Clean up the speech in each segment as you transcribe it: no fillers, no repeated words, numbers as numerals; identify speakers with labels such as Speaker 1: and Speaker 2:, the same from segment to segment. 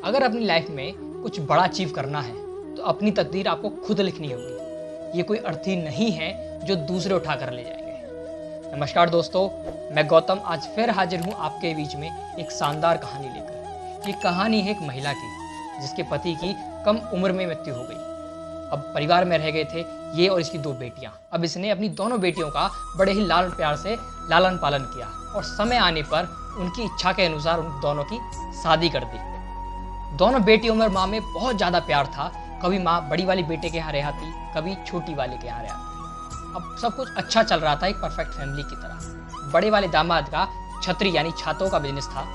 Speaker 1: अगर अपनी लाइफ में कुछ बड़ा अचीव करना है तो अपनी तकदीर आपको खुद लिखनी होगी। ये कोई अर्थी नहीं है जो दूसरे उठा कर ले जाएंगे। नमस्कार दोस्तों, मैं गौतम आज फिर हाजिर हूँ आपके बीच में एक शानदार कहानी लेकर। ये कहानी है एक महिला की जिसके पति की कम उम्र में मृत्यु हो गई। अब परिवार में रह गए थे ये और इसकी 2 बेटियां। अब इसने अपनी दोनों बेटियों का बड़े ही लाल प्यार से लालन पालन किया और समय आने पर उनकी इच्छा के अनुसार उन दोनों की शादी कर दी। दोनों बेटियों में और माँ में बहुत ज़्यादा प्यार था। कभी माँ बड़ी वाली बेटे के यहाँ रहती, कभी छोटी वाले के यहाँ रहती। अब सब कुछ अच्छा चल रहा था, एक परफेक्ट फैमिली की तरह। बड़े वाले दामाद का छतरी यानी छातों का बिजनेस था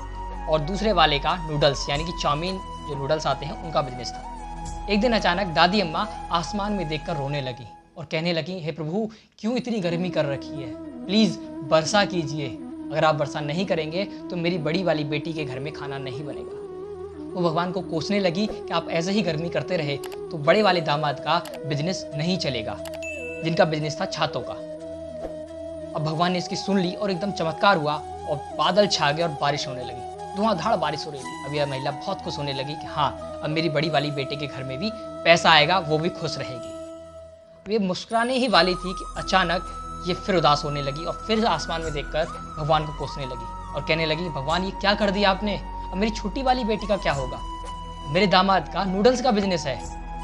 Speaker 1: और दूसरे वाले का नूडल्स यानी कि चाउमीन जो नूडल्स आते हैं उनका बिजनेस था। एक दिन अचानक दादी अम्मा आसमान में देखकर रोने लगी और कहने लगी, हे प्रभु, क्यों इतनी गर्मी कर रखी है, प्लीज़ वर्षा कीजिए। अगर आप वर्षा नहीं करेंगे तो मेरी बड़ी वाली बेटी के घर में खाना नहीं बनेगा। वो भगवान को कोसने लगी कि आप ऐसे ही गर्मी करते रहे तो बड़े वाले दामाद का बिजनेस नहीं चलेगा, जिनका बिजनेस था छातों का। अब भगवान ने इसकी सुन ली और एकदम चमत्कार हुआ और बादल छा गए और बारिश होने लगी। धुआंधार बारिश हो रही थी। अब यह महिला बहुत खुश होने लगी कि हाँ, अब मेरी बड़ी वाली बेटे के घर में भी पैसा आएगा, वो भी खुश रहेगी। ये मुस्कुराने ही वाली थी कि अचानक ये फिर उदास होने लगी और फिर आसमान में देखकर भगवान को कोसने लगी और कहने लगी, भगवान ये क्या कर दिया आपने, अब मेरी छोटी वाली बेटी का क्या होगा। मेरे दामाद का नूडल्स का बिजनेस है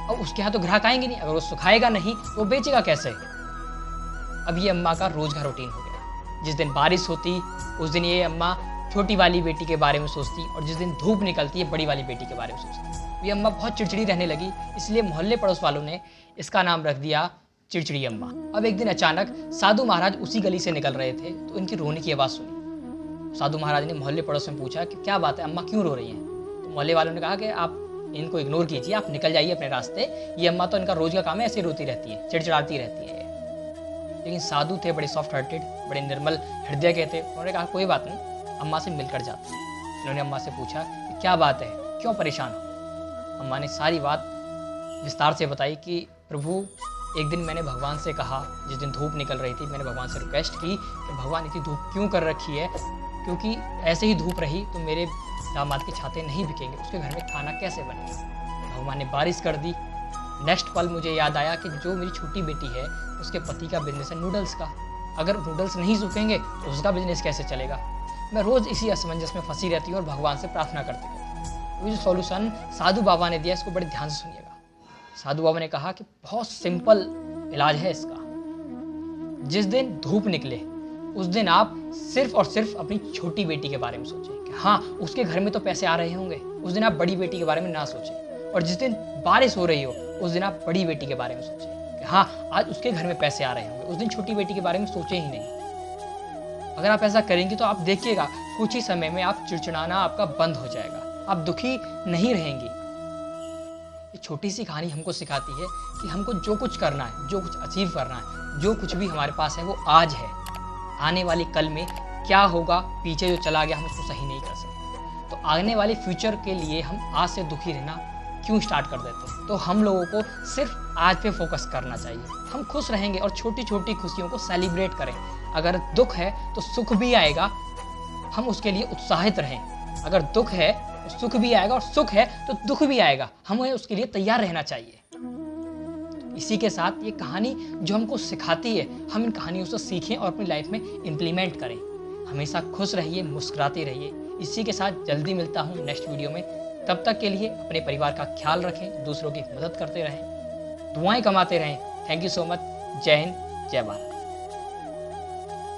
Speaker 1: और उसके यहाँ तो ग्राहक आएंगे नहीं, अगर वो सुखाएगा नहीं तो वो बेचेगा कैसे। अब ये अम्मा का रोज का रूटीन हो गया। जिस दिन बारिश होती उस दिन ये अम्मा छोटी वाली बेटी के बारे में सोचती और जिस दिन धूप निकलती है बड़ी वाली बेटी के बारे में सोचती। ये अम्मा बहुत चिड़चिड़ी रहने लगी, इसलिए मोहल्ले पड़ोस वालों ने इसका नाम रख दिया चिड़चिड़ी अम्मा। अब एक दिन अचानक साधु महाराज उसी गली से निकल रहे थे तो इनकी रोने की आवाज़ सुनी। साधु महाराज ने मोहल्ले पड़ोस में पूछा कि क्या बात है, अम्मा क्यों रो रही हैं। तो मोहल्ले वालों ने कहा कि आप इनको इग्नोर कीजिए, आप निकल जाइए अपने रास्ते, ये अम्मा तो इनका रोज का काम है, ऐसे रोती रहती है, चिड़चिड़ाती रहती है। लेकिन साधु थे बड़े सॉफ्ट हार्टेड, बड़े निर्मल हृदय के थे। उन्होंने कहा कोई बात नहीं, अम्मा से मिलकर जाते हैं। इन्होंने अम्मा से पूछा कि क्या बात है, क्यों परेशान हो। अम्मा ने सारी बात विस्तार से बताई कि प्रभु, एक दिन मैंने भगवान से कहा, जिस दिन धूप निकल रही थी, मैंने भगवान से रिक्वेस्ट की कि भगवान इतनी धूप क्यों कर रखी है, क्योंकि ऐसे ही धूप रही तो मेरे दामाद के छाते नहीं बिकेंगे, उसके घर में खाना कैसे बनेगा। भगवान ने बारिश कर दी। नेक्स्ट पल मुझे याद आया कि जो मेरी छोटी बेटी है उसके पति का बिजनेस है नूडल्स का, अगर नूडल्स नहीं सूखेंगे तो उसका बिजनेस कैसे चलेगा। मैं रोज़ इसी असमंजस में फंसी रहती हूँ और भगवान से प्रार्थना करती रहती हूँ। जो सॉल्यूशन साधु बाबा ने दिया इसको बड़े ध्यान से सुनिएगा। साधु बाबा ने कहा कि बहुत सिंपल इलाज है इसका। जिस दिन धूप निकले उस दिन आप सिर्फ और सिर्फ अपनी छोटी बेटी के बारे में सोचें कि हाँ, उसके घर में तो पैसे आ रहे होंगे। उस दिन आप बड़ी बेटी के बारे में ना सोचें। और जिस दिन बारिश हो रही हो उस दिन आप बड़ी बेटी के बारे में सोचें कि हाँ, आज उसके घर में पैसे आ रहे होंगे। उस दिन छोटी बेटी के बारे में सोचें ही नहीं। अगर आप ऐसा करेंगे तो आप देखिएगा कुछ ही समय में आप चिड़चिड़ाना आपका बंद हो जाएगा, आप दुखी नहीं रहेंगी। ये छोटी सी कहानी हमको सिखाती है कि हमको जो कुछ करना है, जो कुछ अचीव करना है, जो कुछ भी हमारे पास है वो आज है। आने वाली कल में क्या होगा, पीछे जो चला गया हम उसको सही नहीं कर सकते। तो आने वाले फ्यूचर के लिए हम आज से दुखी रहना क्यों स्टार्ट कर देते हैं। तो हम लोगों को सिर्फ आज पे फोकस करना चाहिए। हम खुश रहेंगे और छोटी छोटी खुशियों को सेलिब्रेट करें। अगर दुख है तो सुख भी आएगा, हम उसके लिए उत्साहित रहें। अगर दुख है तो सुख भी आएगा और सुख है तो दुख भी आएगा, हमें उसके लिए तैयार रहना चाहिए। इसी के साथ ये कहानी जो हमको सिखाती है, हम इन कहानियों से सीखें और अपनी लाइफ में इम्प्लीमेंट करें। हमेशा खुश रहिए, मुस्कुराते रहिए। इसी के साथ जल्दी मिलता हूँ नेक्स्ट वीडियो में। तब तक के लिए अपने परिवार का ख्याल रखें, दूसरों की मदद करते रहें, दुआएं कमाते रहें। Thank you so much. जय हिंद, जय भारत।